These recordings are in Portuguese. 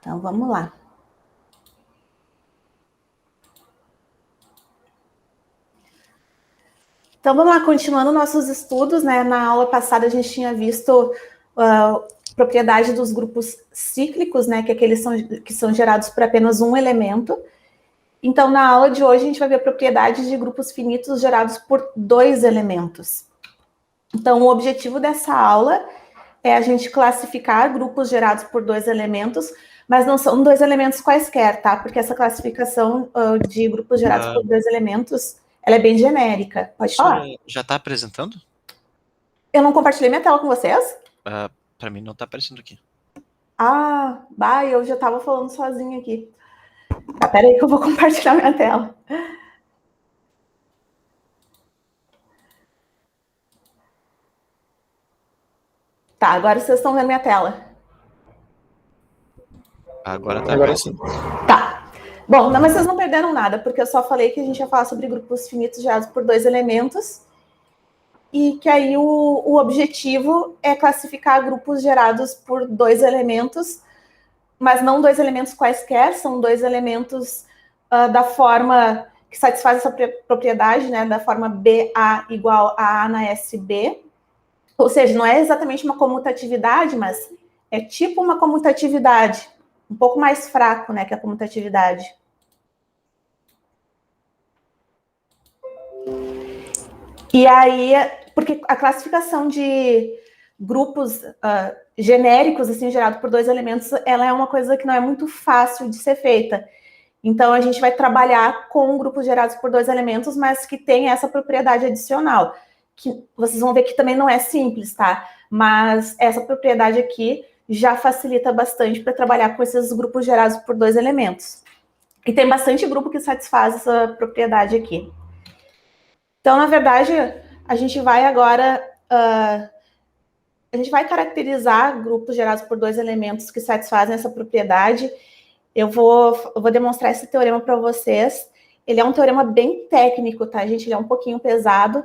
Então, vamos lá. Então, vamos lá, continuando nossos estudos, né? Na aula passada a gente tinha visto propriedade dos grupos cíclicos, né? Que aqueles que são gerados por apenas um elemento. Então, na aula de hoje, a gente vai ver propriedades de grupos finitos gerados por dois elementos. Então, o objetivo dessa aula é a gente classificar grupos gerados por dois elementos, mas não são dois elementos quaisquer, tá? Porque essa classificação de grupos gerados por dois elementos, ela é bem genérica. Pode falar. Já está apresentando? Eu não compartilhei minha tela com vocês? Para mim não está aparecendo aqui. Eu já estava falando sozinha aqui. Tá, peraí que eu vou compartilhar minha tela. Tá, agora vocês estão vendo minha tela. Agora tá aparecendo. Tá. Bom, não, mas vocês não perderam nada, porque eu só falei que a gente ia falar sobre grupos finitos gerados por dois elementos e que aí o objetivo é classificar grupos gerados por dois elementos, mas não dois elementos quaisquer, são dois elementos da forma que satisfaz essa propriedade, né, da forma BA igual a A na SB. Ou seja, não é exatamente uma comutatividade, mas é tipo uma comutatividade, um pouco mais fraco, né, que a comutatividade. E aí, porque a classificação de grupos genéricos, assim, gerado por dois elementos, ela é uma coisa que não é muito fácil de ser feita. Então, a gente vai trabalhar com grupos gerados por dois elementos, mas que tem essa propriedade adicional, que vocês vão ver que também não é simples, tá? Mas essa propriedade aqui já facilita bastante para trabalhar com esses grupos gerados por dois elementos. E tem bastante grupo que satisfaz essa propriedade aqui. Então, na verdade, a gente vai agora... a gente vai caracterizar grupos gerados por dois elementos que satisfazem essa propriedade. Eu vou demonstrar esse teorema para vocês. Ele é um teorema bem técnico, tá, gente? Ele é um pouquinho pesado,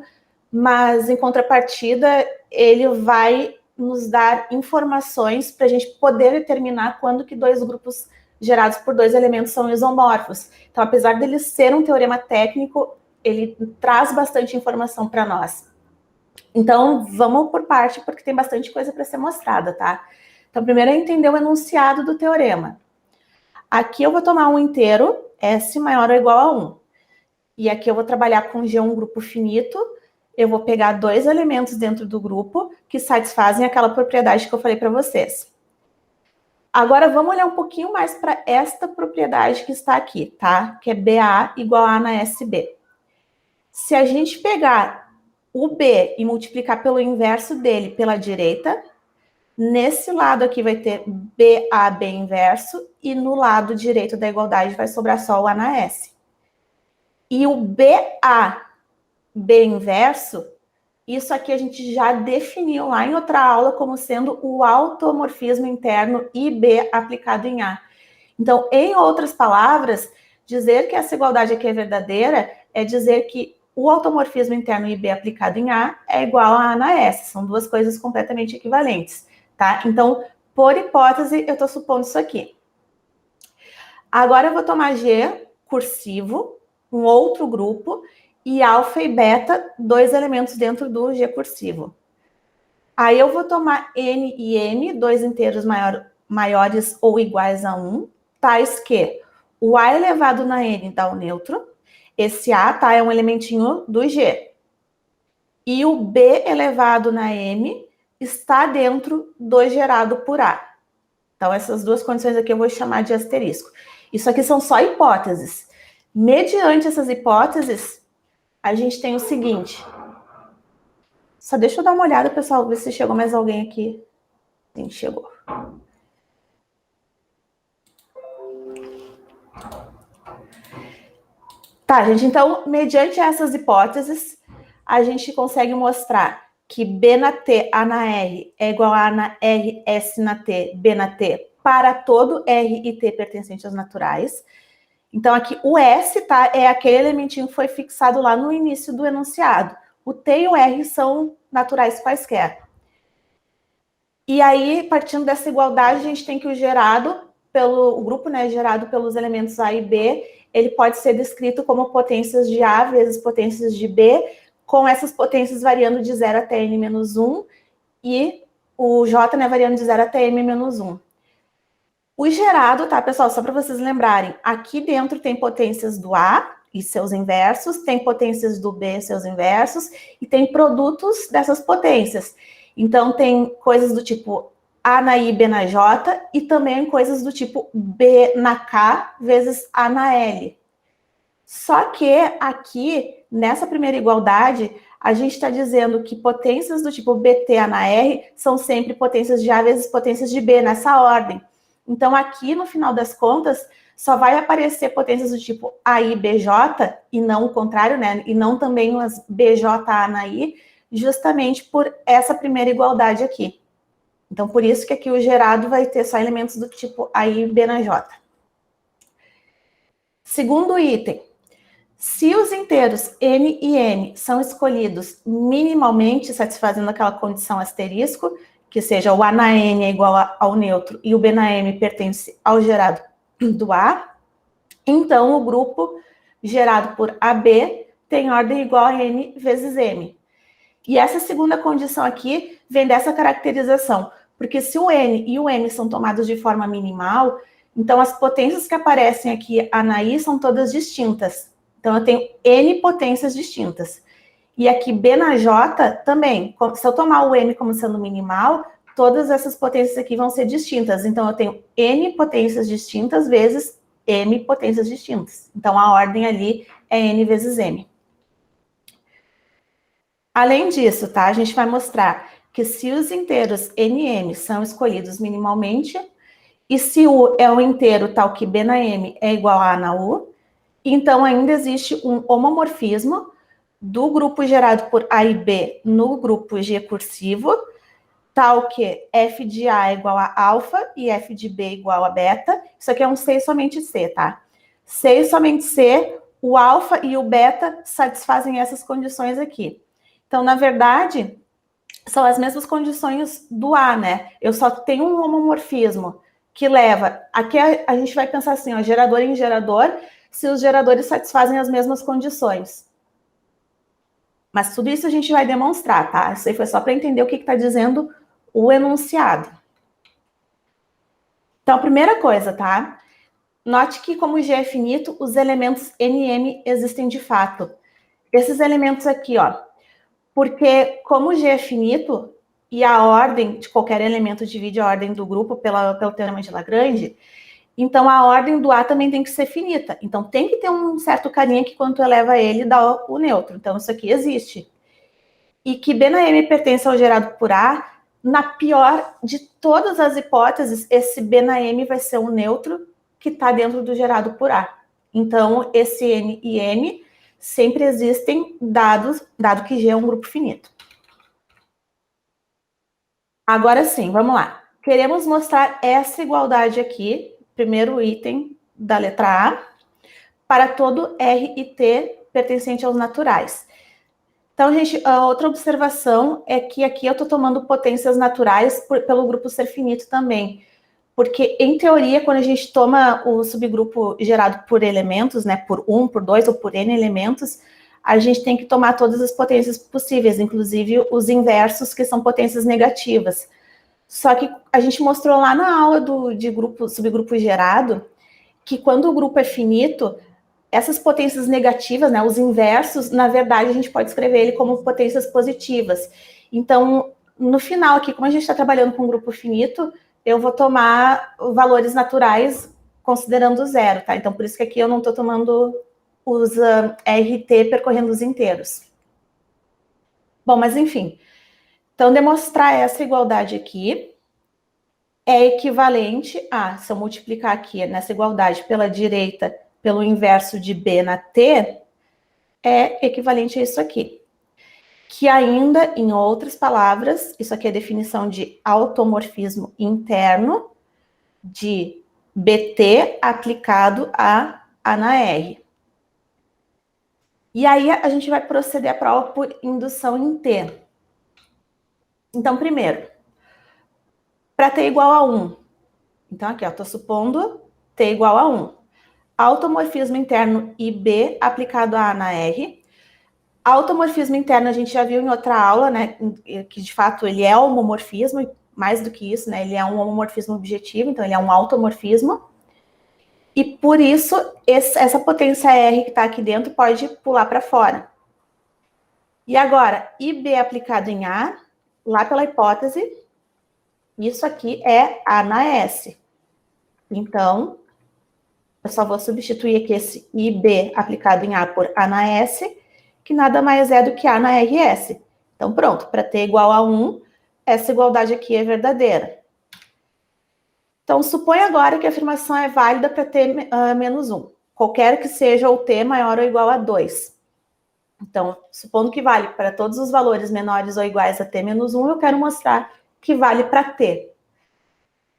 mas, em contrapartida, ele vai nos dar informações para a gente poder determinar quando que dois grupos gerados por dois elementos são isomorfos. Então, apesar dele ser um teorema técnico, ele traz bastante informação para nós. Então, vamos por parte, porque tem bastante coisa para ser mostrada, tá? Então, primeiro é entender o enunciado do teorema. Aqui eu vou tomar um inteiro, S maior ou igual a 1. E aqui eu vou trabalhar com G um grupo finito. Eu vou pegar dois elementos dentro do grupo que satisfazem aquela propriedade que eu falei para vocês. Agora, vamos olhar um pouquinho mais para esta propriedade que está aqui, tá? Que é BA igual a A na SB. Se a gente pegar o B e multiplicar pelo inverso dele pela direita, nesse lado aqui vai ter BAB inverso e no lado direito da igualdade vai sobrar só o A na S. E o BAB inverso, isso aqui a gente já definiu lá em outra aula como sendo o automorfismo interno IB aplicado em A. Então, em outras palavras, dizer que essa igualdade aqui é verdadeira é dizer que o automorfismo interno IB aplicado em A é igual a A na S. São duas coisas completamente equivalentes, tá? Então, por hipótese, eu estou supondo isso aqui. Agora eu vou tomar G cursivo, um outro grupo, e alfa e beta, dois elementos dentro do G cursivo. Aí eu vou tomar N e M, dois inteiros maiores ou iguais a 1, tais que o A elevado na N dá o neutro, esse A, tá, é um elementinho do G. E o B elevado na M está dentro do gerado por A. Então, essas duas condições aqui eu vou chamar de asterisco. Isso aqui são só hipóteses. Mediante essas hipóteses, a gente tem o seguinte. Só deixa eu dar uma olhada, pessoal, ver se chegou mais alguém aqui. Sim, chegou. Tá, gente, então, mediante essas hipóteses, a gente consegue mostrar que B na T, A na R é igual a A na R, S na T, B na T, para todo R e T pertencente aos naturais. Então, aqui, o S, tá, é aquele elementinho que foi fixado lá no início do enunciado. O T e o R são naturais quaisquer. E aí, partindo dessa igualdade, a gente tem que o gerado o grupo, né, gerado pelos elementos A e B, ele pode ser descrito como potências de A vezes potências de B, com essas potências variando de 0 até n-1, e o J, né, variando de 0 até m-1. O gerado, tá, pessoal, só para vocês lembrarem, aqui dentro tem potências do A e seus inversos, tem potências do B e seus inversos, e tem produtos dessas potências. Então, tem coisas do tipo A na I, B na J, e também coisas do tipo B na K vezes A na L. Só que aqui, nessa primeira igualdade, a gente está dizendo que potências do tipo BT A na R são sempre potências de A vezes potências de B, nessa ordem. Então, aqui, no final das contas, só vai aparecer potências do tipo AI, BJ, e não o contrário, né? E não também as BJ, A na I, justamente por essa primeira igualdade aqui. Então, por isso que aqui o gerado vai ter só elementos do tipo AI, B na J. Segundo item. Se os inteiros n e m são escolhidos minimalmente, satisfazendo aquela condição asterisco, que seja o A na N é igual ao neutro e o B na M pertence ao gerado do A, então o grupo gerado por AB tem ordem igual a N vezes M. E essa segunda condição aqui vem dessa caracterização, porque se o N e o M são tomados de forma minimal, então as potências que aparecem aqui, A na I, são todas distintas. Então, eu tenho N potências distintas. E aqui, B na J, também. Se eu tomar o M como sendo minimal, todas essas potências aqui vão ser distintas. Então, eu tenho N potências distintas vezes M potências distintas. Então, a ordem ali é N vezes M. Além disso, tá? A gente vai mostrar que se os inteiros N e M são escolhidos minimalmente, e se U é um inteiro tal que B na M é igual a A na U, então, ainda existe um homomorfismo do grupo gerado por A e B no grupo G cursivo, tal que F de A é igual a alfa e F de B igual a beta. Isso aqui é um C e somente C, tá? C e somente C, o alfa e o beta satisfazem essas condições aqui. Então, na verdade, são as mesmas condições do A, né? Eu só tenho um homomorfismo que leva... Aqui a gente vai pensar assim, ó, gerador em gerador, se os geradores satisfazem as mesmas condições. Mas tudo isso a gente vai demonstrar, tá? Isso aí foi só para entender o que está dizendo o enunciado. Então, a primeira coisa, tá? Note que, como G é finito, os elementos N e M existem de fato. Esses elementos aqui, ó. Porque, como G é finito, e a ordem de qualquer elemento divide a ordem do grupo pelo teorema de Lagrange, então, a ordem do A também tem que ser finita. Então, tem que ter um certo carinha que, quando tu eleva ele, dá o neutro. Então, isso aqui existe. E que B na M pertence ao gerado por A, na pior de todas as hipóteses, esse B na M vai ser um neutro que está dentro do gerado por A. Então, esse N e M sempre existem, dado que G é um grupo finito. Agora sim, vamos lá. Queremos mostrar essa igualdade aqui, primeiro item da letra A, para todo R e T pertencente aos naturais. Então, gente, a outra observação é que aqui eu estou tomando potências naturais pelo grupo ser finito também. Porque, em teoria, quando a gente toma o subgrupo gerado por elementos, né, por 1, por 2 ou por N elementos, a gente tem que tomar todas as potências possíveis, inclusive os inversos, que são potências negativas. Só que a gente mostrou lá na aula de subgrupo gerado, que quando o grupo é finito, essas potências negativas, né, os inversos, na verdade, a gente pode escrever ele como potências positivas. Então, no final aqui, como a gente está trabalhando com um grupo finito, eu vou tomar valores naturais considerando zero, tá? Então, por isso que aqui eu não estou tomando os RT percorrendo os inteiros. Bom, mas enfim. Então, demonstrar essa igualdade aqui é equivalente a, se eu multiplicar aqui nessa igualdade pela direita, pelo inverso de B na T, é equivalente a isso aqui. Que ainda, em outras palavras, isso aqui é a definição de automorfismo interno de BT aplicado a A na R. E aí a gente vai proceder à prova por indução em T. Então, primeiro, para T igual a 1, Então, aqui, estou supondo T igual a 1. Automorfismo interno IB aplicado a A na R. Automorfismo interno a gente já viu em outra aula, né? Que de fato ele é homomorfismo, mais do que isso, né? Ele é um homomorfismo objetivo, então ele é um automorfismo. E por isso, essa potência R que está aqui dentro pode pular para fora. E agora, IB aplicado em A, lá pela hipótese, isso aqui é A na S. Então, eu só vou substituir aqui esse IB aplicado em A por A na S, que nada mais é do que A na RS. Então, pronto, para T igual a 1, essa igualdade aqui é verdadeira. Então, supõe agora que a afirmação é válida para T menos 1, qualquer que seja o T maior ou igual a 2. Então, supondo que vale para todos os valores menores ou iguais a T menos 1, eu quero mostrar que vale para T.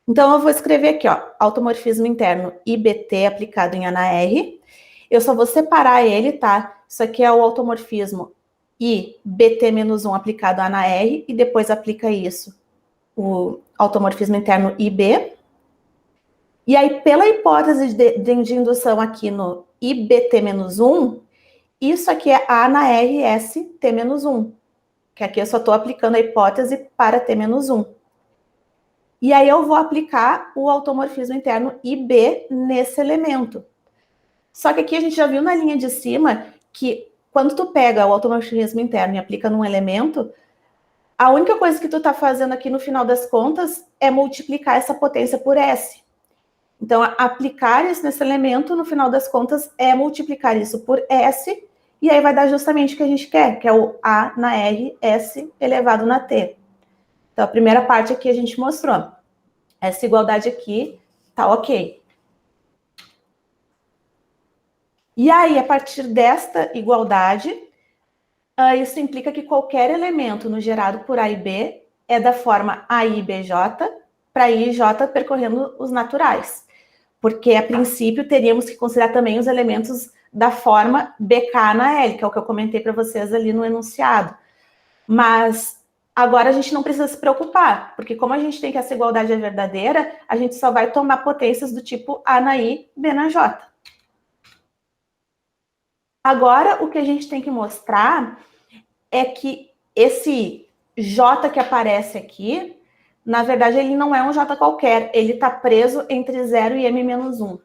Então, eu vou escrever aqui, ó, automorfismo interno IBT aplicado em A na R. Eu só vou separar ele, tá? Isso aqui é o automorfismo IBT menos 1 aplicado a A na R, e depois aplica isso, o automorfismo interno IB. E aí, pela hipótese de indução aqui no IBT menos 1, isso aqui é A na RS T menos 1, que aqui eu só estou aplicando a hipótese para T menos 1. E aí eu vou aplicar o automorfismo interno IB nesse elemento. Só que aqui a gente já viu na linha de cima que quando tu pega o automorfismo interno e aplica num elemento, a única coisa que tu está fazendo aqui no final das contas é multiplicar essa potência por S. Então, aplicar isso nesse elemento, no final das contas, é multiplicar isso por S, e aí vai dar justamente o que a gente quer, que é o A na R, S elevado na T. Então, a primeira parte aqui a gente mostrou. Essa igualdade aqui tá ok. E aí, a partir desta igualdade, isso implica que qualquer elemento no gerado por A e B é da forma AIBJ para I e J percorrendo os naturais. Porque, a princípio, teríamos que considerar também os elementos da forma BK na L, que é o que eu comentei para vocês ali no enunciado. Mas agora a gente não precisa se preocupar, porque como a gente tem que essa igualdade é verdadeira, a gente só vai tomar potências do tipo A na I, B na J. Agora, o que a gente tem que mostrar é que esse J que aparece aqui, na verdade, ele não é um J qualquer, ele está preso entre 0 e M menos 1.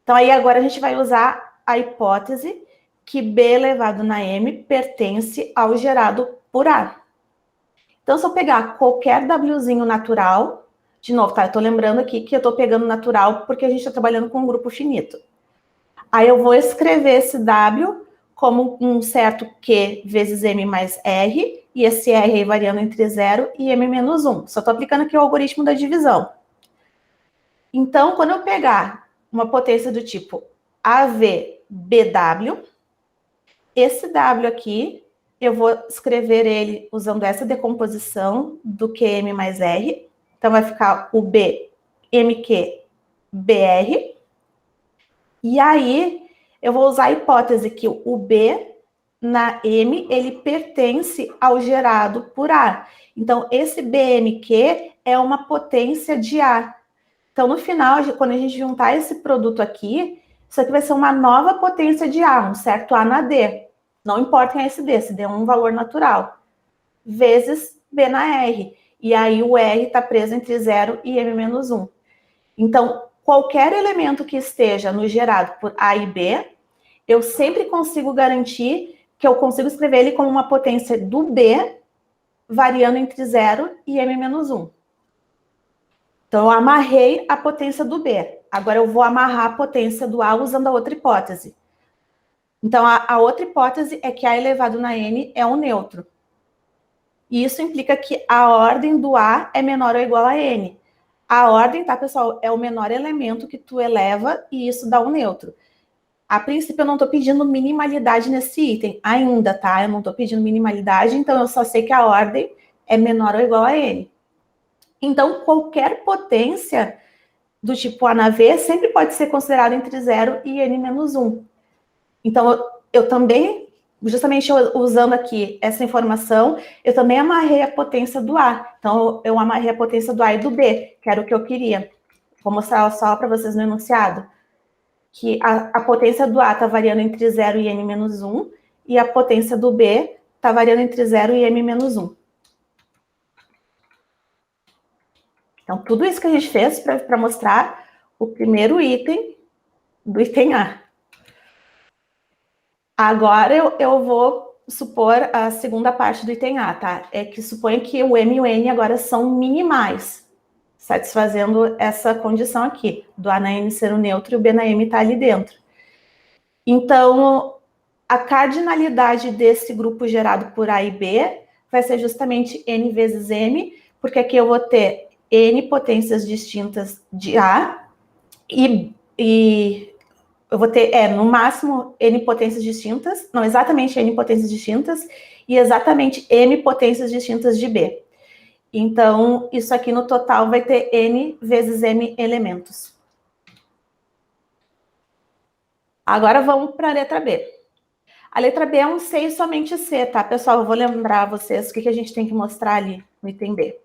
Então, aí agora a gente vai usar a hipótese que B elevado na M pertence ao gerado por A. Então, se eu pegar qualquer Wzinho natural, de novo, tá? Eu estou lembrando aqui que eu estou pegando natural porque a gente está trabalhando com um grupo finito. Aí eu vou escrever esse W como um certo Q vezes M mais R, e esse R aí variando entre 0 e M menos 1. Só estou aplicando aqui o algoritmo da divisão. Então, quando eu pegar uma potência do tipo AVBW, esse W aqui, eu vou escrever ele usando essa decomposição do QM mais R. Então, vai ficar o B, MQ, BR. E aí, eu vou usar a hipótese que o B na M, ele pertence ao gerado por A. Então, esse BMQ é uma potência de A. Então, no final, quando a gente juntar esse produto aqui, isso aqui vai ser uma nova potência de A, um certo A na D. Não importa em SD, se der um valor natural. Vezes B na R. E aí, o R está preso entre 0 e M menos 1. Então, qualquer elemento que esteja no gerado por A e B, eu sempre consigo garantir que eu consigo escrever ele como uma potência do B, variando entre 0 e M menos 1. Então, eu amarrei a potência do B. Agora, eu vou amarrar a potência do A usando a outra hipótese. Então, a outra hipótese é que A elevado na N é um neutro. E isso implica que a ordem do A é menor ou igual a N. A ordem, tá, pessoal, é o menor elemento que tu eleva e isso dá um neutro. A princípio, eu não estou pedindo minimalidade nesse item ainda, tá? Eu não estou pedindo minimalidade, então eu só sei que a ordem é menor ou igual a N. Então, qualquer potência do tipo A na V sempre pode ser considerada entre 0 e N menos 1. Então, eu também justamente usando aqui essa informação, eu também amarrei a potência do A. Então, eu amarrei a potência do A e do B, que era o que eu queria. Vou mostrar só para vocês no enunciado. Que a potência do A está variando entre 0 e n-1, e a potência do B está variando entre 0 e m-1. Então, tudo isso que a gente fez para mostrar o primeiro item do item A. Agora eu vou supor a segunda parte do item A, tá? É que suponha que o M e o N agora são minimais, satisfazendo essa condição aqui, do A na N ser o neutro e o B na M estar ali dentro. Então, a cardinalidade desse grupo gerado por A e B vai ser justamente N vezes M, porque aqui eu vou ter N potências distintas de A e eu vou ter, no máximo, N potências distintas, não, exatamente N potências distintas, e exatamente M potências distintas de B. Então, isso aqui no total vai ter N vezes M elementos. Agora vamos para a letra B. A letra B é um C e somente C, tá, pessoal? Eu vou lembrar vocês o que a gente tem que mostrar ali no item B.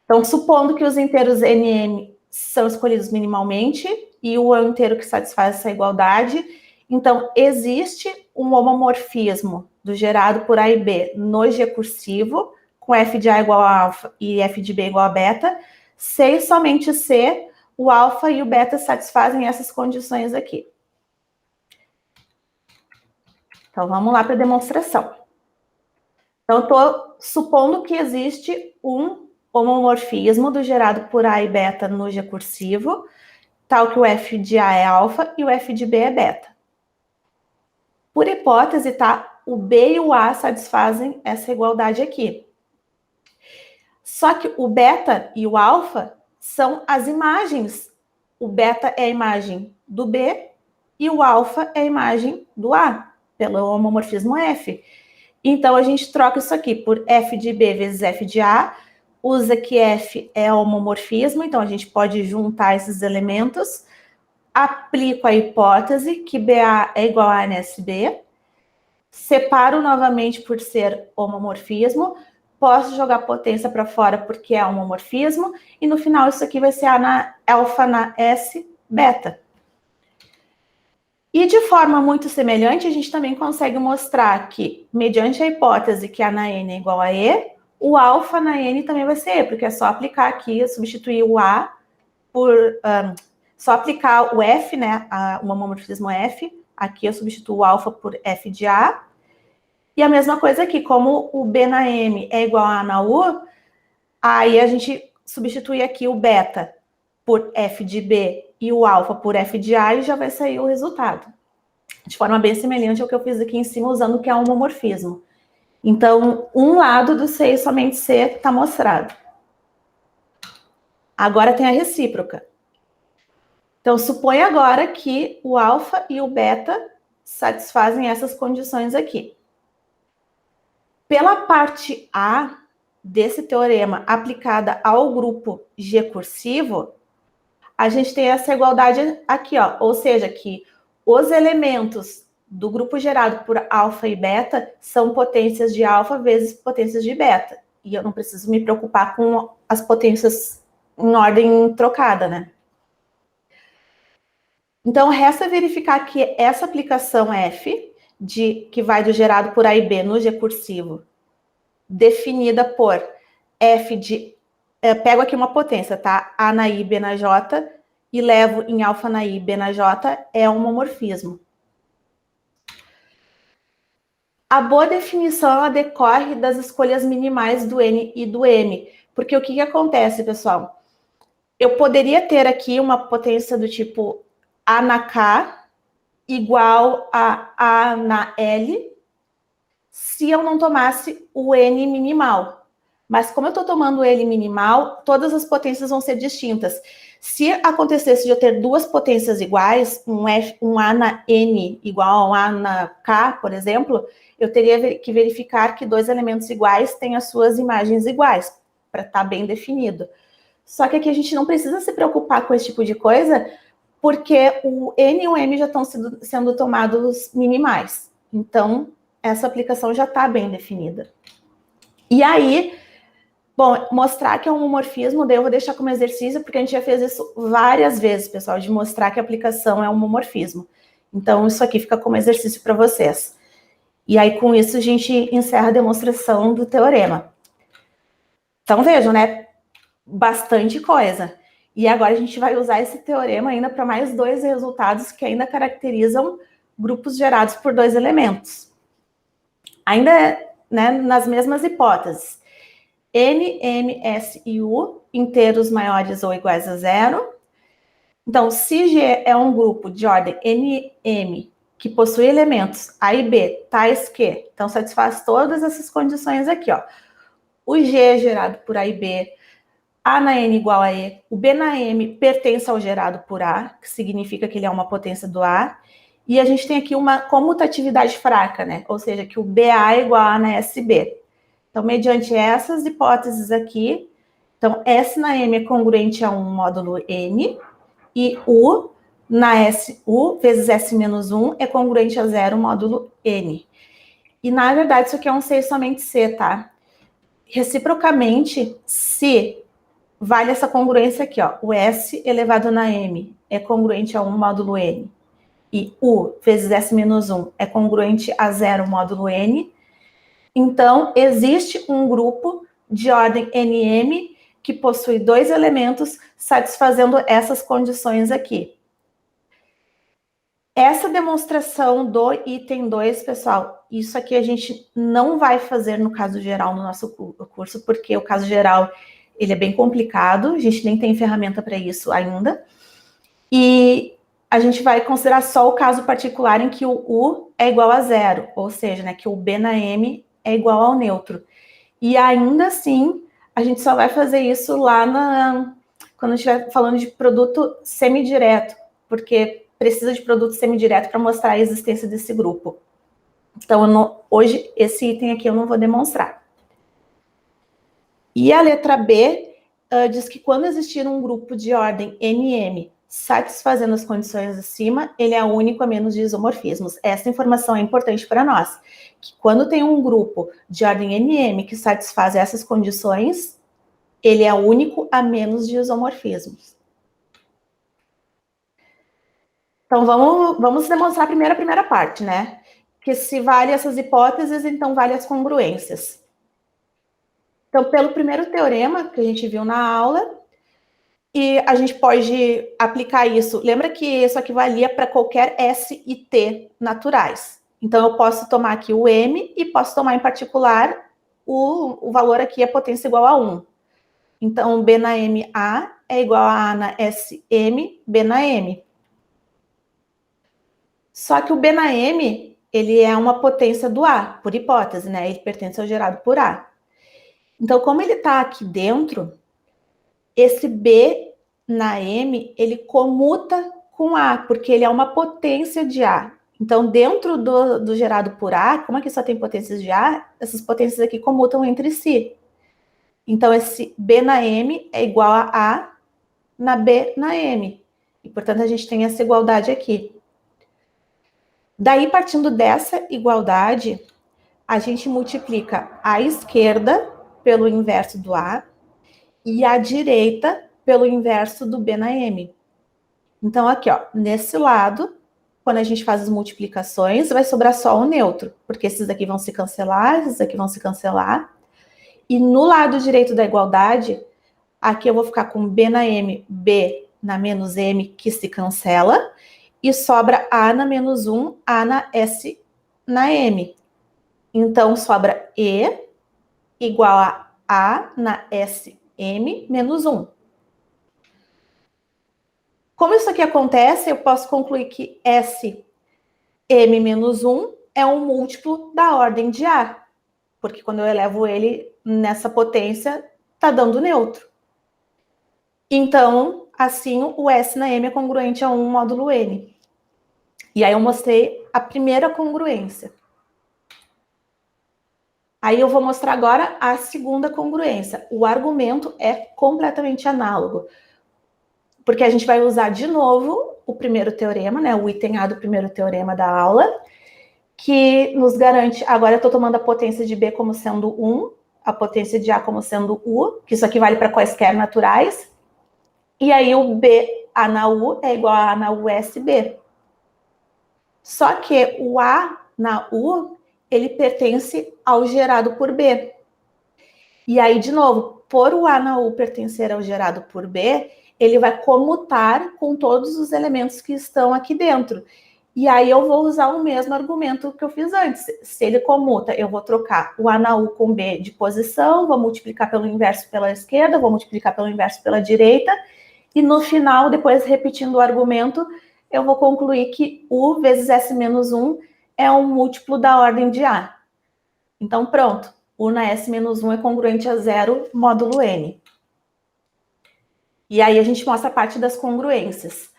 Então, supondo que os inteiros NM são escolhidos minimalmente, e o inteiro que satisfaz essa igualdade, então existe um homomorfismo do gerado por A e B no G cursivo, com f de A igual a alfa e f de B igual a beta, se e somente se o alfa e o beta satisfazem essas condições aqui. Então, vamos lá para a demonstração. Então, eu estou supondo que existe um homomorfismo do gerado por A e beta no G cursivo, tal que o f de A é alfa e o f de B é beta. Por hipótese, tá? O B e o A satisfazem essa igualdade aqui. Só que o beta e o alfa são as imagens. O beta é a imagem do B e o alfa é a imagem do A, pelo homomorfismo F. Então, a gente troca isso aqui por f de B vezes f de A, usa que F é homomorfismo, então a gente pode juntar esses elementos, aplico a hipótese que BA é igual a NSB, separo novamente por ser homomorfismo, posso jogar potência para fora porque é homomorfismo, e no final isso aqui vai ser A na alfa na S beta. E de forma muito semelhante, a gente também consegue mostrar que, mediante a hipótese que A na N é igual a E, o alfa na N também vai ser E, porque é só aplicar aqui, substituir o A por... só aplicar o F, né, o homomorfismo F, aqui eu substituo o alfa por F de A, e a mesma coisa aqui, como o B na M é igual a A na U, aí a gente substitui aqui o beta por F de B e o alfa por F de A e já vai sair o resultado. De forma bem semelhante ao que eu fiz aqui em cima, usando o que é homomorfismo. Então, um lado do C e somente C está mostrado. Agora tem a recíproca. Então, supõe agora que o alfa e o beta satisfazem essas condições aqui. Pela parte A desse teorema aplicada ao grupo G cursivo, a gente tem essa igualdade aqui, ó, ou seja, que os elementos do grupo gerado por alfa e beta são potências de alfa vezes potências de beta. E eu não preciso me preocupar com as potências em ordem trocada, né? Então, resta verificar que essa aplicação F, que vai do gerado por A e B no G cursivo, definida por F de... pego aqui uma potência, tá? A na I, B na J, e levo em alfa na I, B na J, é um homomorfismo. A boa definição, ela decorre das escolhas minimais do N e do M. Porque o que acontece, pessoal? Eu poderia ter aqui uma potência do tipo A na K igual a A na L, se eu não tomasse o N minimal. Mas como eu estou tomando o N minimal, todas as potências vão ser distintas. Se acontecesse de eu ter duas potências iguais, um A na N igual a um A na K, por exemplo, eu teria que verificar que dois elementos iguais têm as suas imagens iguais, para estar bem definido. Só que aqui a gente não precisa se preocupar com esse tipo de coisa, porque o N e o M já estão sendo tomados minimais. Então, essa aplicação já está bem definida. E aí, bom, mostrar que é um homomorfismo, daí eu vou deixar como exercício, porque a gente já fez isso várias vezes, pessoal, de mostrar que a aplicação é um homomorfismo. Então, isso aqui fica como exercício para vocês. E aí, com isso, a gente encerra a demonstração do teorema. Então, vejam, né? Bastante coisa. E agora a gente vai usar esse teorema ainda para mais 2 resultados que ainda caracterizam grupos gerados por 2 elementos. Ainda, né, nas mesmas hipóteses. N, M, S e U, inteiros maiores ou iguais a 0. Então, se G é um grupo de ordem N, M, que possui elementos A e B, tais que, então satisfaz todas essas condições aqui, ó. O G é gerado por A e B, A na N igual a E, o B na M pertence ao gerado por A, que significa que ele é uma potência do A, e a gente tem aqui uma comutatividade fraca, né? Ou seja, que o BA é igual a A na SB. Então, mediante essas hipóteses aqui, então S na M é congruente a 1 módulo N, e U na S, U vezes S menos 1 é congruente a 0 módulo N. E, na verdade, isso aqui é um C somente C, tá? Reciprocamente, se vale essa congruência aqui, ó, o S elevado na M é congruente a 1 módulo N, e U vezes S menos 1 é congruente a 0 módulo N, então, existe um grupo de ordem NM que possui 2 elementos satisfazendo essas condições aqui. Essa demonstração do item 2, pessoal, isso aqui a gente não vai fazer no caso geral no nosso curso, porque o caso geral ele é bem complicado, a gente nem tem ferramenta para isso ainda. E a gente vai considerar só o caso particular em que o U é igual a 0, ou seja, né, que o B na M é igual ao neutro. E ainda assim, a gente só vai fazer isso lá quando estiver falando de produto semidireto, porque precisa de produto semidireto para mostrar a existência desse grupo. Então, hoje, esse item aqui eu não vou demonstrar. E a letra B diz que quando existir um grupo de ordem NM satisfazendo as condições acima, ele é único a menos de isomorfismos. Essa informação é importante para nós, que quando tem um grupo de ordem NM que satisfaz essas condições, ele é único a menos de isomorfismos. Então, vamos demonstrar primeiro a primeira parte, né? Que se vale essas hipóteses, então vale as congruências. Então, pelo primeiro teorema que a gente viu na aula, e a gente pode aplicar isso. Lembra que isso aqui valia para qualquer S e T naturais. Então, eu posso tomar aqui o M e posso tomar, em particular, o valor aqui é potência igual a 1. Então, B na M A é igual a na S M, B na M. Só que o B na M, ele é uma potência do A, por hipótese, né? Ele pertence ao gerado por A. Então, como ele está aqui dentro, esse B na M, ele comuta com A, porque ele é uma potência de A. Então, dentro do gerado por A, como aqui só tem potências de A, essas potências aqui comutam entre si. Então, esse B na M é igual a na B na M. E, portanto, a gente tem essa igualdade aqui. Daí, partindo dessa igualdade, a gente multiplica a esquerda pelo inverso do A e a direita pelo inverso do B na M. Então, aqui, ó, nesse lado, quando a gente faz as multiplicações, vai sobrar só o neutro, porque esses daqui vão se cancelar, esses daqui vão se cancelar. E no lado direito da igualdade, aqui eu vou ficar com B na M, B na menos M, que se cancela, e sobra A na menos 1, A na S na M. Então, sobra E igual a na S M menos 1. Como isso aqui acontece, eu posso concluir que S M menos 1 é um múltiplo da ordem de A, porque quando eu elevo ele nessa potência, está dando neutro. Então, assim, o S na M é congruente a 1 módulo N. E aí eu mostrei a primeira congruência. Aí eu vou mostrar agora a segunda congruência. O argumento é completamente análogo, porque a gente vai usar de novo o primeiro teorema, né, o item A do primeiro teorema da aula, que nos garante, agora eu estou tomando a potência de B como sendo 1, a potência de A como sendo U, que isso aqui vale para quaisquer naturais, e aí o B, A na U, é igual a A na USB. Só que o A na U, ele pertence ao gerado por B. E aí, de novo, por o A na U pertencer ao gerado por B, ele vai comutar com todos os elementos que estão aqui dentro. E aí eu vou usar o mesmo argumento que eu fiz antes. Se ele comuta, eu vou trocar o A na U com B de posição, vou multiplicar pelo inverso pela esquerda, vou multiplicar pelo inverso pela direita, e no final, depois repetindo o argumento, eu vou concluir que U vezes S menos 1 é um múltiplo da ordem de A. Então, pronto. U na S menos 1 é congruente a 0 módulo N. E aí a gente mostra a parte das congruências.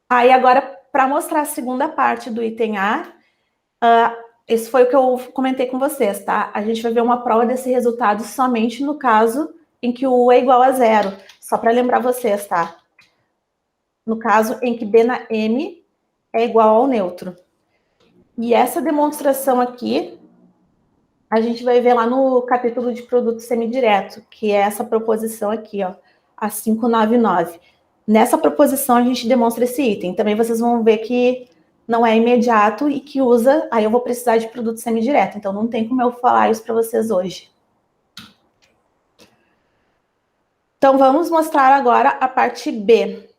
Aí agora, para mostrar a segunda parte do item A, esse foi o que eu comentei com vocês, tá? A gente vai ver uma prova desse resultado somente no caso em que o U é igual a 0. Só para lembrar vocês, tá? No caso em que B na M é igual ao neutro. E essa demonstração aqui, a gente vai ver lá no capítulo de produto semidireto, que é essa proposição aqui, ó, a 599. Nessa proposição, a gente demonstra esse item. Também vocês vão ver que não é imediato e que usa... Aí eu vou precisar de produto semidireto, então não tem como eu falar isso para vocês hoje. Então, vamos mostrar agora a parte B.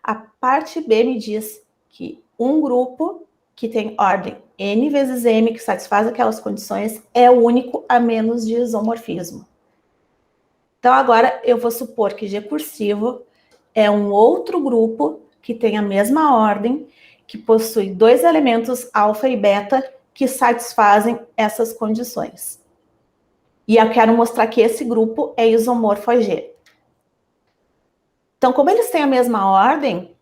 A parte B me diz que um grupo que tem ordem N vezes M, que satisfaz aquelas condições, é o único a menos de isomorfismo. Então, agora eu vou supor que G cursivo é um outro grupo que tem a mesma ordem, que possui dois elementos alfa e beta que satisfazem essas condições. E eu quero mostrar que esse grupo é isomorfo a G. Então, como eles têm a mesma ordem,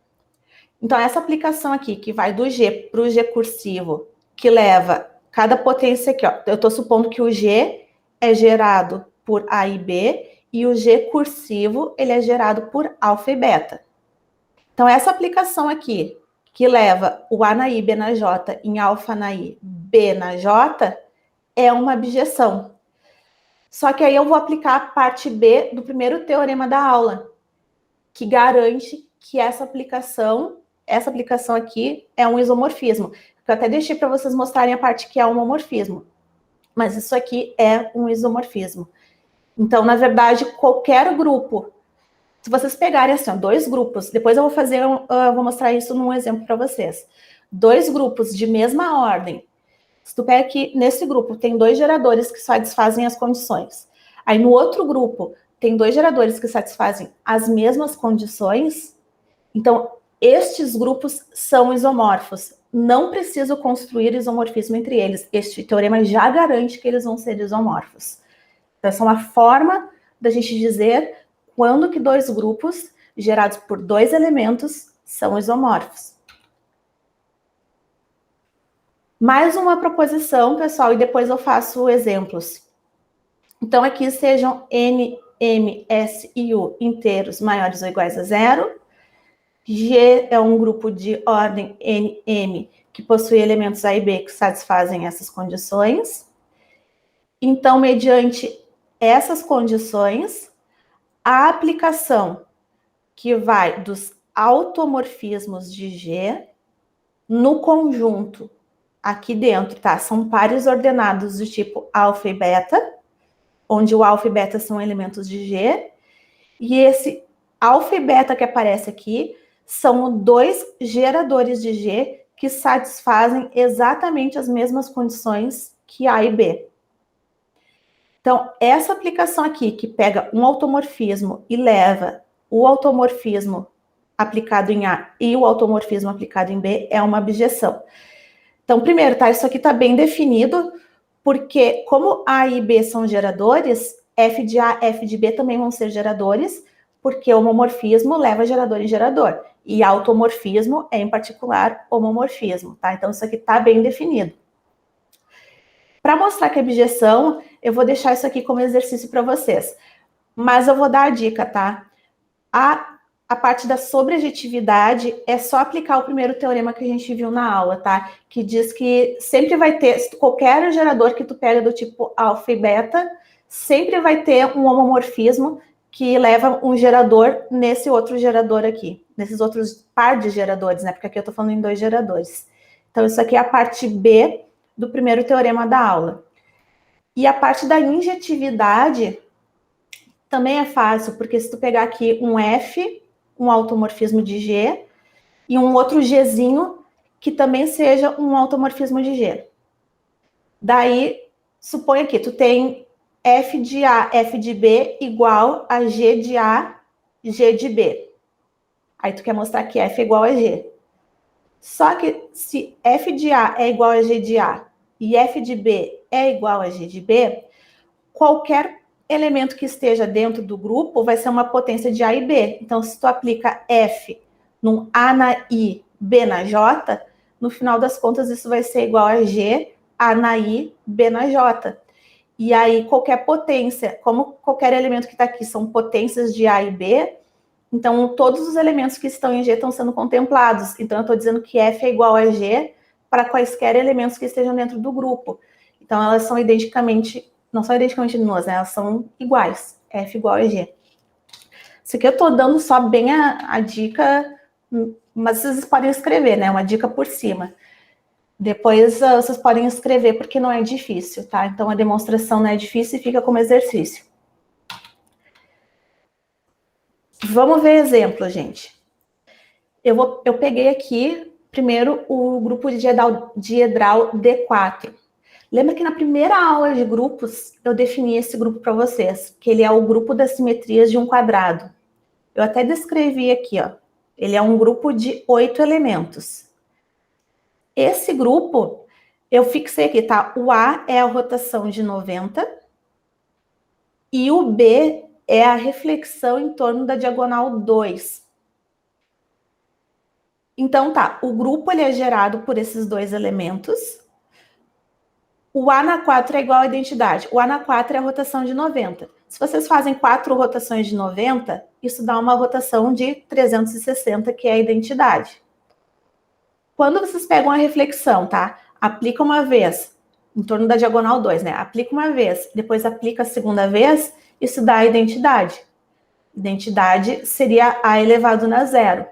então essa aplicação aqui, que vai do G para o G cursivo, que leva cada potência aqui, ó, eu estou supondo que o G é gerado por A e B, e o G cursivo, ele é gerado por alfa e beta. Então, essa aplicação aqui, que leva o A na I, B na J, em alfa na I, B na J, é uma abjeção. Só que aí eu vou aplicar a parte B do primeiro teorema da aula, que garante que essa aplicação aqui é um isomorfismo. Eu até deixei para vocês mostrarem a parte que é um homorfismo. Mas isso aqui é um isomorfismo. Então, na verdade, qualquer grupo, se vocês pegarem assim, ó, dois grupos, depois eu vou mostrar isso num exemplo para vocês. Dois grupos de mesma ordem. Se tu pega aqui, nesse grupo, tem dois geradores que satisfazem as condições. Aí no outro grupo, tem dois geradores que satisfazem as mesmas condições. Então, estes grupos são isomorfos. Não preciso construir isomorfismo entre eles. Este teorema já garante que eles vão ser isomorfos. Então, essa é uma forma da gente dizer quando que dois grupos gerados por dois elementos são isomorfos. Mais uma proposição, pessoal, e depois eu faço exemplos. Então, aqui sejam N, M, S e U inteiros maiores ou iguais a 0. G é um grupo de ordem N, M, que possui elementos A e B que satisfazem essas condições. Então, mediante essas condições, a aplicação que vai dos automorfismos de G no conjunto aqui dentro, tá? São pares ordenados do tipo alfa e beta, onde o alfa e beta são elementos de G, e esse alfa e beta que aparece aqui são dois geradores de G que satisfazem exatamente as mesmas condições que A e B. Então, essa aplicação aqui, que pega um automorfismo e leva o automorfismo aplicado em A e o automorfismo aplicado em B, é uma abjeção. Então, primeiro, tá? Isso aqui está bem definido, porque como A e B são geradores, F de A, F de B também vão ser geradores, porque homomorfismo leva gerador em gerador. E automorfismo é, em particular, homomorfismo, tá? Então, isso aqui está bem definido. Para mostrar que é abjeção, eu vou deixar isso aqui como exercício para vocês. Mas eu vou dar a dica, tá? a parte da sobrejetividade é só aplicar o primeiro teorema que a gente viu na aula, tá? Que diz que sempre vai ter, qualquer gerador que tu pega do tipo alfa e beta, sempre vai ter um homomorfismo que leva um gerador nesse outro gerador aqui, nesses outros par de geradores, né? Porque aqui eu tô falando em 2 geradores. Então, isso aqui é a parte B do primeiro teorema da aula. E a parte da injetividade também é fácil, porque se tu pegar aqui um F, um automorfismo de G, e um outro Gzinho, que também seja um automorfismo de G. Daí, supõe aqui, tu tem F de A, F de B igual a G de A, G de B. Aí tu quer mostrar que F é igual a G. Só que se F de A é igual a G de A e F de B é igual a G de B, qualquer elemento que esteja dentro do grupo vai ser uma potência de A e B. Então, se tu aplica F num A na I, B na J, no final das contas isso vai ser igual a G, A na I, B na J. E aí, qualquer potência, como qualquer elemento que está aqui são potências de A e B, então todos os elementos que estão em G estão sendo contemplados. Então, eu estou dizendo que F é igual a G para quaisquer elementos que estejam dentro do grupo. Então, elas são identicamente, não são identicamente nulas, né? Elas são iguais. F igual a G. Isso aqui eu estou dando só bem a dica, mas vocês podem escrever, né? Uma dica por cima. Depois vocês podem escrever, porque não é difícil, tá? Então, a demonstração não é difícil e fica como exercício. Vamos ver exemplo, gente. Eu peguei aqui, primeiro, o grupo de Edral D4. Lembra que na primeira aula de grupos, eu defini esse grupo para vocês, que ele é o grupo das simetrias de um quadrado. Eu até descrevi aqui, ó. Ele é um grupo de 8 elementos. Esse grupo, eu fixei aqui, tá? O A é a rotação de 90 e o B é a reflexão em torno da diagonal 2. Então, tá, o grupo ele é gerado por esses 2 elementos. O A na 4 é igual à identidade. O A na 4 é a rotação de 90. Se vocês fazem 4 rotações de 90, isso dá uma rotação de 360, que é a identidade. Quando vocês pegam a reflexão, tá? Aplica uma vez, em torno da diagonal 2, né? Aplica uma vez, depois aplica a segunda vez, isso dá a identidade. Identidade seria A elevado na zero.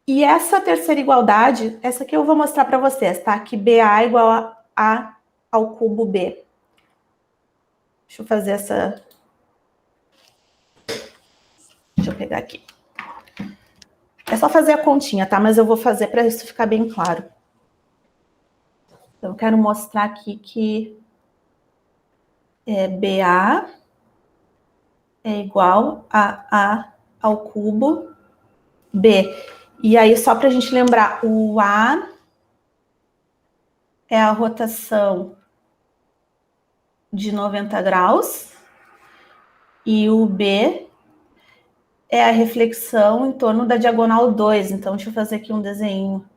E essa terceira igualdade, essa aqui eu vou mostrar para vocês, tá? Que BA igual a ao cubo B. Deixa eu fazer essa... Deixa eu pegar aqui. É só fazer a continha, tá? Mas eu vou fazer para isso ficar bem claro. Então, eu quero mostrar aqui que BA é igual a A ao cubo B. E aí, só para a gente lembrar, o A é a rotação de 90 graus e o B é a reflexão em torno da diagonal 2. Então, deixa eu fazer aqui um desenho.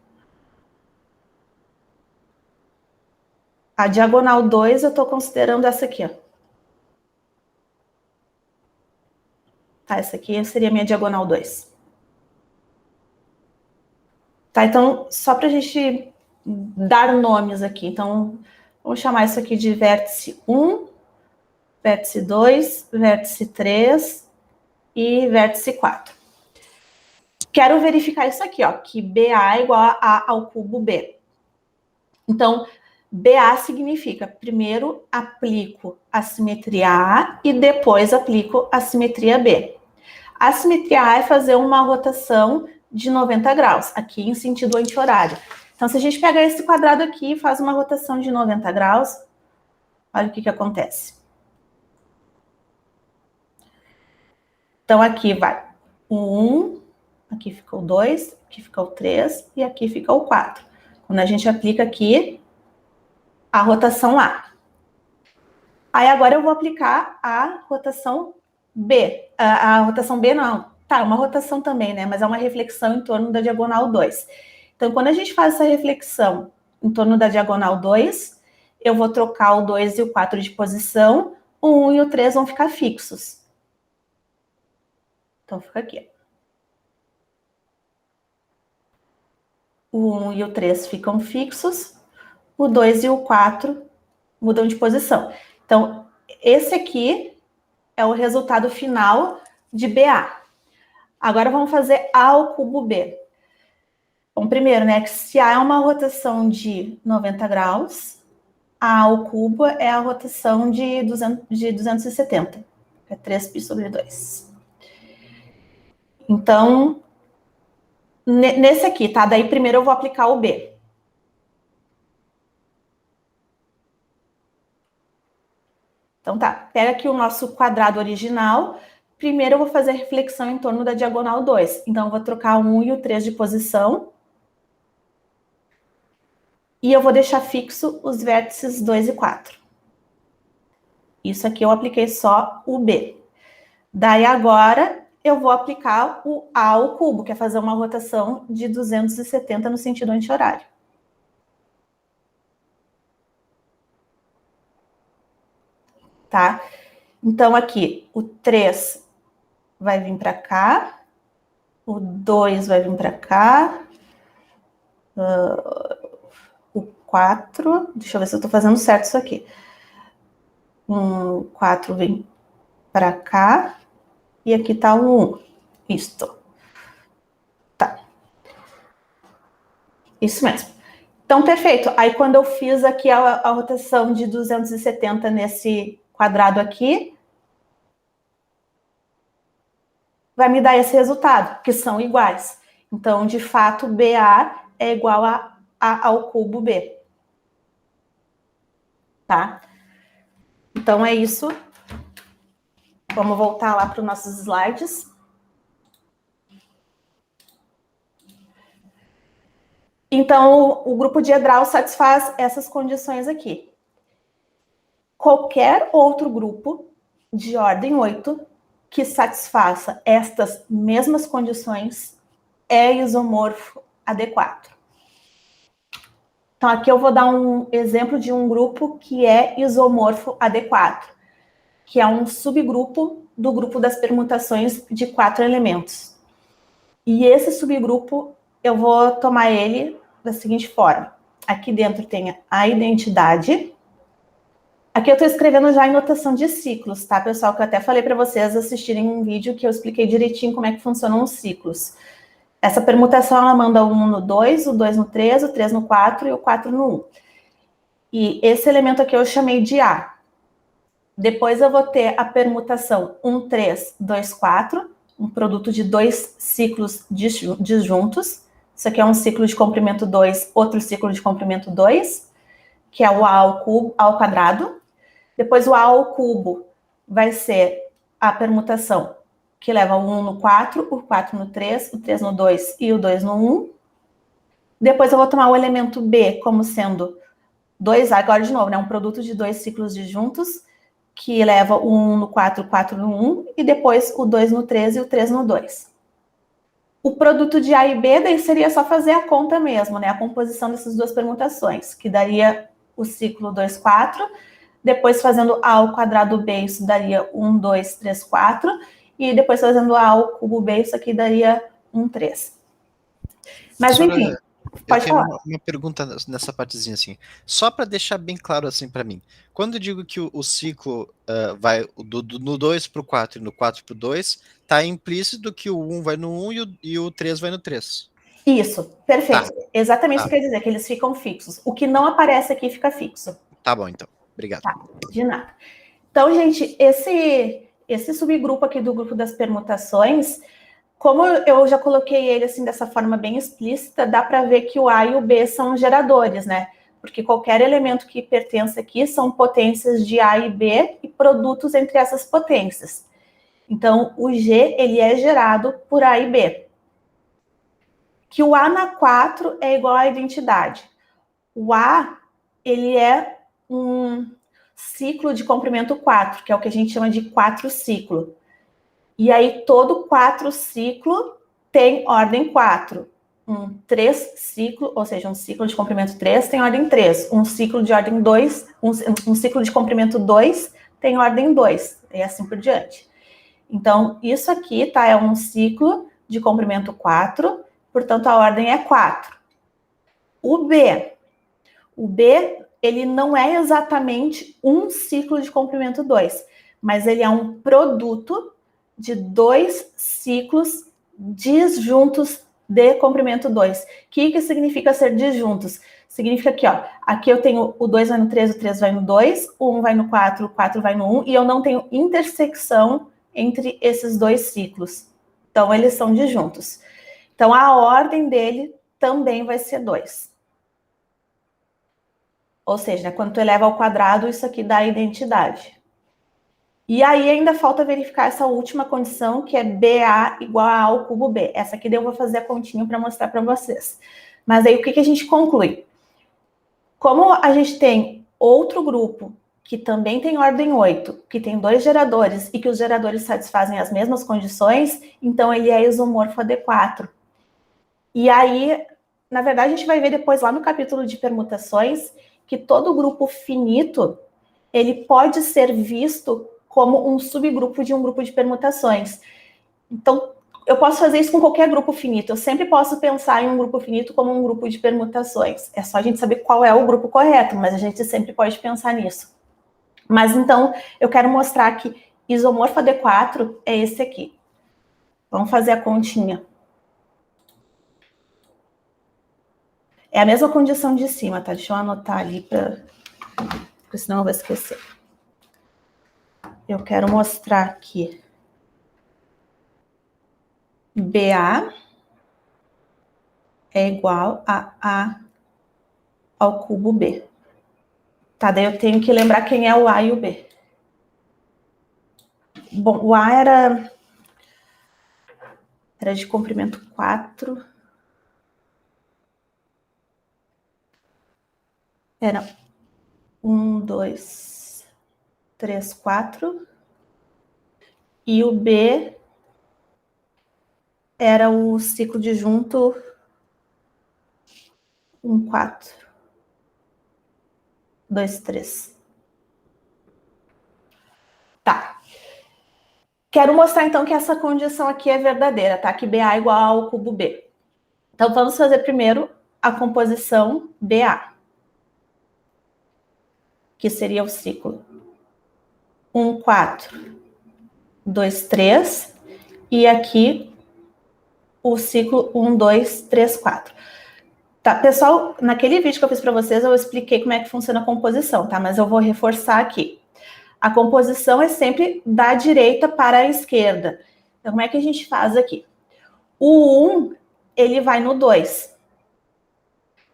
A diagonal 2 eu estou considerando essa aqui, ó. Tá, essa aqui seria a minha diagonal 2. Tá, então, só para a gente dar nomes aqui. Então, vamos chamar isso aqui de vértice 1, vértice 2, vértice 3 e vértice 4. Quero verificar isso aqui, ó, que BA é igual a A ao cubo B. Então, BA significa, primeiro aplico a simetria A e depois aplico a simetria B. A simetria A é fazer uma rotação de 90 graus, aqui em sentido anti-horário. Então, se a gente pega esse quadrado aqui e faz uma rotação de 90 graus, olha o que acontece. Então, aqui vai o 1, aqui fica o 2, aqui fica o 3 e aqui fica o 4. Quando a gente aplica aqui a rotação A. Aí, agora eu vou aplicar a rotação B. A rotação B não, tá, é uma rotação também, né? Mas é uma reflexão em torno da diagonal 2. Então, quando a gente faz essa reflexão em torno da diagonal 2, eu vou trocar o 2 e o 4 de posição, o 1 e o 3 vão ficar fixos. Então, fica aqui. O 1 e o 3 ficam fixos, o 2 e o 4 mudam de posição. Então, esse aqui é o resultado final de BA. Agora, vamos fazer A ao cubo B. Bom, primeiro, né, que se A é uma rotação de 90 graus, A ao cubo é a rotação de 270. É 3π sobre 2. Então, nesse aqui, tá? Daí, primeiro eu vou aplicar o B. Então, tá. Pega aqui o nosso quadrado original. Primeiro eu vou fazer a reflexão em torno da diagonal 2. Então, eu vou trocar o 1 e o 3 de posição. E eu vou deixar fixo os vértices 2 e 4. Isso aqui eu apliquei só o B. Daí agora eu vou aplicar o A ao cubo, que é fazer uma rotação de 270 no sentido anti-horário. Tá? Então aqui o 3 vai vir para cá, o 2 vai vir para cá, o 4, deixa eu ver se eu estou fazendo certo isso aqui. 4 vem para cá, e aqui está o 1. Isto. Tá. Isso mesmo. Então, perfeito. Aí, quando eu fiz aqui a rotação de 270 nesse quadrado aqui, vai me dar esse resultado, que são iguais. Então, de fato, BA é igual a A ao cubo B. Tá? Então, é isso. Vamos voltar lá para os nossos slides. Então, o grupo de Edrall satisfaz essas condições aqui. Qualquer outro grupo de ordem 8 que satisfaça estas mesmas condições é isomorfo AD4. Então, aqui eu vou dar um exemplo de um grupo que é isomorfo AD4, que é um subgrupo do grupo das permutações de 4 elementos. E esse subgrupo, eu vou tomar ele da seguinte forma. Aqui dentro tem a identidade. Aqui eu estou escrevendo já em notação de ciclos, tá, pessoal? Que eu até falei para vocês assistirem um vídeo que eu expliquei direitinho como é que funcionam os ciclos. Essa permutação, ela manda o 1 no 2, o 2 no 3, o 3 no 4 e o 4 no 1. E esse elemento aqui eu chamei de A. Depois eu vou ter a permutação 1, 3, 2, 4, um produto de 2 ciclos disjuntos. Isso aqui é um ciclo de comprimento 2, outro ciclo de comprimento 2, que é o A ao cubo, ao quadrado. Depois o A ao cubo vai ser a permutação que leva o 1 no 4, o 4 no 3, o 3 no 2 e o 2 no 1. Depois eu vou tomar o elemento B como sendo 2A, agora de novo, né? Um produto de 2 ciclos disjuntos, que leva o 1 no 4, o 4 no 1, e depois o 2 no 3 e o 3 no 2. O produto de A e B, daí seria só fazer a conta mesmo, né? A composição dessas duas permutações, que daria o ciclo 2, 4. Depois, fazendo A ao quadrado B, isso daria 1, 2, 3, 4. E depois, fazendo A ao cubo B, isso aqui daria 1, 3. Mas, enfim, pode falar. Uma pergunta nessa partezinha, assim. Só para deixar bem claro, assim, para mim. Quando eu digo que o ciclo vai no 2 para o 4 e no 4 para o 2, tá implícito que o 1 vai no 1 e o 3 vai no 3. Isso, perfeito. Tá. Exatamente isso que quer dizer, que eles ficam fixos. O que não aparece aqui fica fixo. Tá bom, então. Obrigado. Tá, de nada. Então, gente, esse subgrupo aqui do grupo das permutações, como eu já coloquei ele assim dessa forma bem explícita, dá para ver que o A e o B são geradores, né? Porque qualquer elemento que pertence aqui são potências de A e B e produtos entre essas potências. Então, o G, ele é gerado por A e B. Que o A na 4 é igual à identidade. O A, ele é um ciclo de comprimento 4, que é o que a gente chama de 4 ciclo. E aí, todo 4 ciclo tem ordem 4. Um 3 ciclo, ou seja, um ciclo de comprimento 3 tem ordem 3. Um ciclo de ordem 2, um ciclo de comprimento 2 tem ordem 2. E assim por diante. Então, isso aqui, tá, é um ciclo de comprimento 4, portanto, a ordem é 4. O B, ele não é exatamente um ciclo de comprimento 2, mas ele é um produto de 2 ciclos disjuntos de comprimento 2. O que significa ser disjuntos? Significa que, ó, aqui eu tenho o 2 vai no 3, o 3 vai no 2, o 1 vai no 4, o 4 vai no 1, e eu não tenho intersecção entre esses 2 ciclos. Então, eles são disjuntos. Então, a ordem dele também vai ser 2. Ou seja, né, quando tu eleva ao quadrado, isso aqui dá a identidade. E aí ainda falta verificar essa última condição, que é BA igual a ao cubo B. Essa aqui daí eu vou fazer a continha para mostrar para vocês. Mas aí o que a gente conclui? Como a gente tem outro grupo que também tem ordem 8, que tem 2 geradores e que os geradores satisfazem as mesmas condições, então ele é isomorfo a D4. E aí, na verdade, a gente vai ver depois lá no capítulo de permutações que todo grupo finito, ele pode ser visto como um subgrupo de um grupo de permutações. Então, eu posso fazer isso com qualquer grupo finito. Eu sempre posso pensar em um grupo finito como um grupo de permutações. É só a gente saber qual é o grupo correto, mas a gente sempre pode pensar nisso. Mas, então, eu quero mostrar que isomorfo a D4 é esse aqui. Vamos fazer a continha. É a mesma condição de cima, tá? Deixa eu anotar ali, porque senão eu vou esquecer. Eu quero mostrar aqui BA é igual a A ao cubo B. Tá, daí eu tenho que lembrar quem é o A e o B. Bom, o A era de comprimento 4. Era 1, 2, 3, 4. E o B era o ciclo disjunto 1, 4, 2, 3. Tá. Quero mostrar, então, que essa condição aqui é verdadeira, tá? Que BA é igual ao cubo B. Então, vamos fazer primeiro a composição BA, que seria o ciclo 1, 4, 2, 3, e aqui o ciclo 1, 2, 3, 4. Tá, pessoal, naquele vídeo que eu fiz para vocês, eu expliquei como é que funciona a composição, tá? Mas eu vou reforçar aqui. A composição é sempre da direita para a esquerda. Então, como é que a gente faz aqui? O 1, ele vai no 2.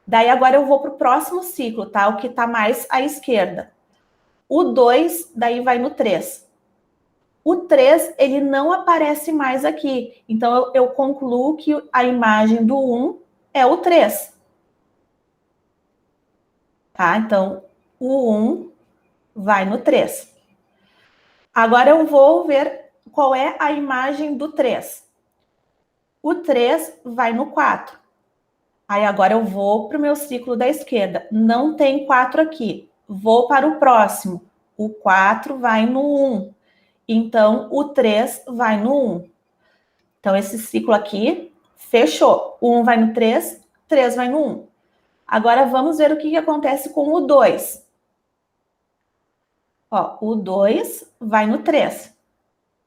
Daí, agora eu vou para o próximo ciclo, tá? O que está mais à esquerda. O 2, daí vai no 3. O 3, ele não aparece mais aqui. Então, eu concluo que a imagem do 1 é o 3. Tá? Então, o 1 vai no 3. Agora eu vou ver qual é a imagem do 3. O 3 vai no 4. Aí agora eu vou para o meu ciclo da esquerda. Não tem 4 aqui. Vou para o próximo. O 4 vai no 1. Então, o 3 vai no 1. Então, esse ciclo aqui fechou. O 1 vai no 3, 3 vai no 1. Agora, vamos ver o que acontece com o 2. Ó, o 2 vai no 3.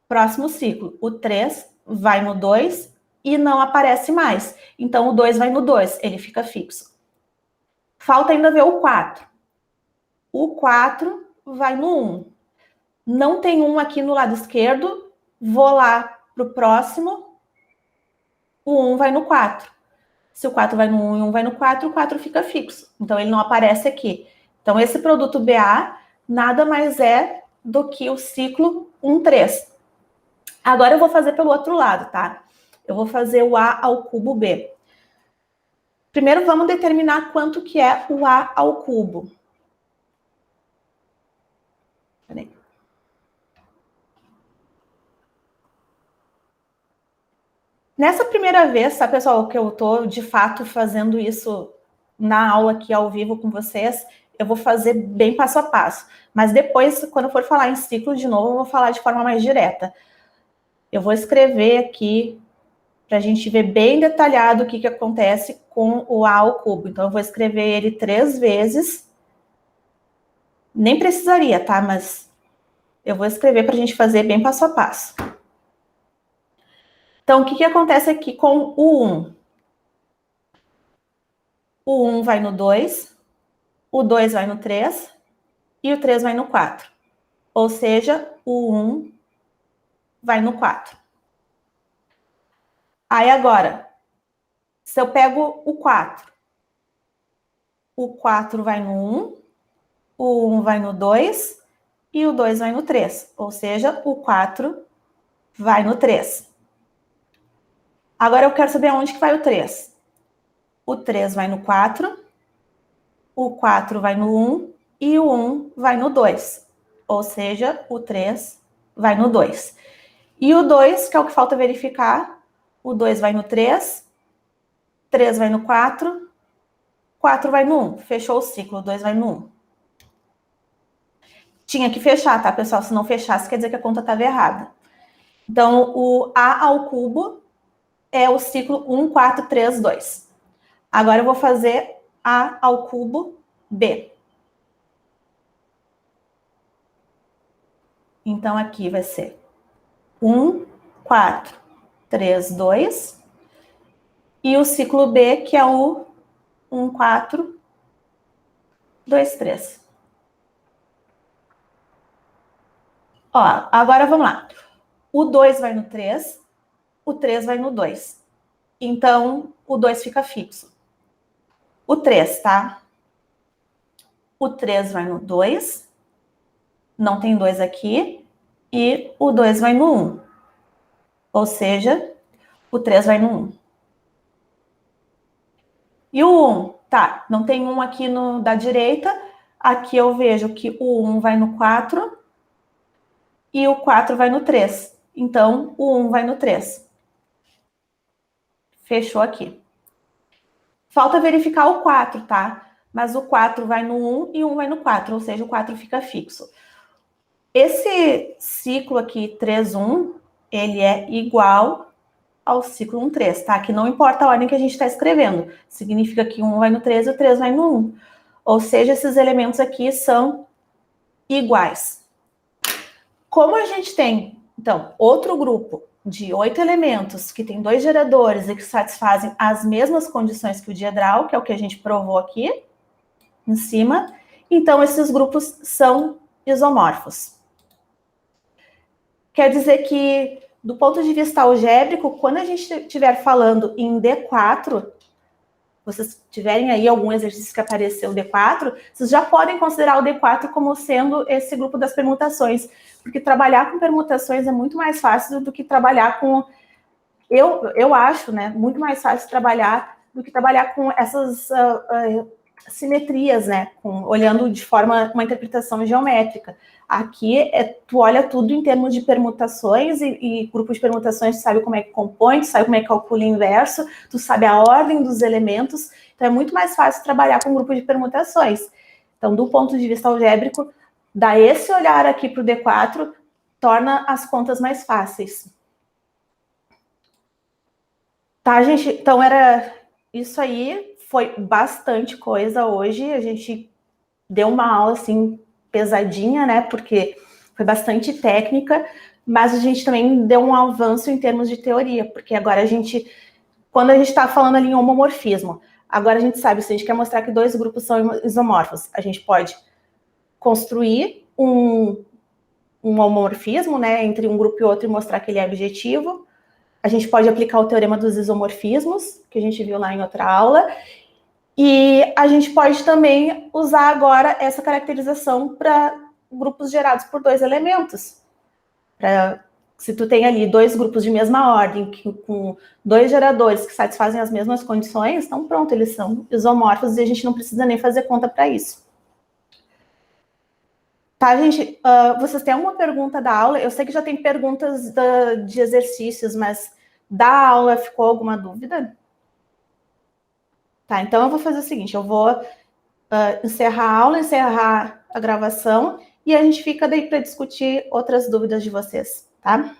Próximo ciclo, o 3 vai no 2 e não aparece mais. Então, o 2 vai no 2, ele fica fixo. Falta ainda ver o 4. O 4 vai no 1. Não tem 1 aqui no lado esquerdo, vou lá para o próximo, o 1 vai no 4. Se o 4 vai no 1 e o 1 vai no 4, o 4 fica fixo. Então, ele não aparece aqui. Então, esse produto BA nada mais é do que o ciclo 1, 3. Agora eu vou fazer pelo outro lado, tá? Eu vou fazer o A ao cubo B. Primeiro, vamos determinar quanto que é o A ao cubo. Peraí. Nessa primeira vez, tá, pessoal, que eu tô, de fato, fazendo isso na aula aqui ao vivo com vocês, eu vou fazer bem passo a passo. Mas depois, quando eu for falar em ciclo de novo, eu vou falar de forma mais direta. Eu vou escrever aqui para a gente ver bem detalhado o que acontece com o A ao cubo. Então, eu vou escrever ele 3 vezes. Nem precisaria, tá? Mas eu vou escrever para a gente fazer bem passo a passo. Então, o que acontece aqui com o 1? O 1 vai no 2, o 2 vai no 3 e o 3 vai no 4. Ou seja, o 1 vai no 4. Aí agora, se eu pego o 4 vai no 1, o 1 vai no 2 e o 2 vai no 3. Ou seja, o 4 vai no 3. Agora eu quero saber aonde que vai o 3. O 3 vai no 4, o 4 vai no 1 e o 1 vai no 2. Ou seja, o 3 vai no 2. E o 2, que é o que falta verificar, o 2 vai no 3, 3 vai no 4, 4 vai no 1. Fechou o ciclo, o 2 vai no 1. Tinha que fechar, tá, pessoal? Se não fechasse, quer dizer que a conta estava errada. Então, o A ao cubo é o ciclo 1, 4, 3, 2. Agora eu vou fazer A ao cubo B. Então, aqui vai ser 1, 4, 3, 2. E o ciclo B, que é o 1, 4, 2, 3. Ó, agora vamos lá. O 2 vai no 3, o 3 vai no 2. Então, o 2 fica fixo. O 3, tá? O 3 vai no 2, não tem 2 aqui, e o 2 vai no 1. Ou seja, o 3 vai no 1. E o 1, tá, não tem 1 aqui da direita, aqui eu vejo que o 1 vai no 4 e o 4 vai no 3. Então, o 1 vai no 3. Fechou aqui. Falta verificar o 4, tá? Mas o 4 vai no 1 e o 1 vai no 4, ou seja, o 4 fica fixo. Esse ciclo aqui, 3, 1, ele é igual ao ciclo 1, 3, tá? Que não importa a ordem que a gente está escrevendo. Significa que 1 vai no 3 e o 3 vai no 1. Ou seja, esses elementos aqui são iguais. Como a gente tem, então, outro grupo de 8 elementos que tem 2 geradores e que satisfazem as mesmas condições que o diedral, que é o que a gente provou aqui em cima, então esses grupos são isomorfos. Quer dizer que, do ponto de vista algébrico, quando a gente estiver falando em D4, vocês tiverem aí algum exercício que apareceu o D4, vocês já podem considerar o D4 como sendo esse grupo das permutações, porque trabalhar com permutações é muito mais fácil do que trabalhar com... Eu acho, né, muito mais fácil trabalhar do que trabalhar com essas simetrias, né, olhando de forma, uma interpretação geométrica. Aqui, tu olha tudo em termos de permutações e grupo de permutações, tu sabe como é que compõe, tu sabe como é que calcula o inverso, tu sabe a ordem dos elementos, então é muito mais fácil trabalhar com um grupo de permutações. Então, do ponto de vista algébrico, dar esse olhar aqui para o D4 torna as contas mais fáceis. Tá, gente? Então, era isso aí. Foi bastante coisa hoje. A gente deu uma aula, assim, pesadinha, né? Porque foi bastante técnica, mas a gente também deu um avanço em termos de teoria, porque agora a gente, quando a gente está falando ali em homomorfismo, agora a gente sabe, se a gente quer mostrar que 2 grupos são isomorfos, a gente pode construir um homomorfismo, né, entre um grupo e outro e mostrar que ele é objetivo. A gente pode aplicar o teorema dos isomorfismos, que a gente viu lá em outra aula, e a gente pode também usar agora essa caracterização para grupos gerados por 2 elementos. Se tu tem ali 2 grupos de mesma ordem, com 2 geradores que satisfazem as mesmas condições, então pronto, eles são isomorfos e a gente não precisa nem fazer conta para isso. Tá, gente? Vocês têm alguma pergunta da aula? Eu sei que já tem perguntas de exercícios, mas da aula ficou alguma dúvida? Tá, então eu vou fazer o seguinte, eu vou encerrar a aula, encerrar a gravação, e a gente fica daí para discutir outras dúvidas de vocês, tá?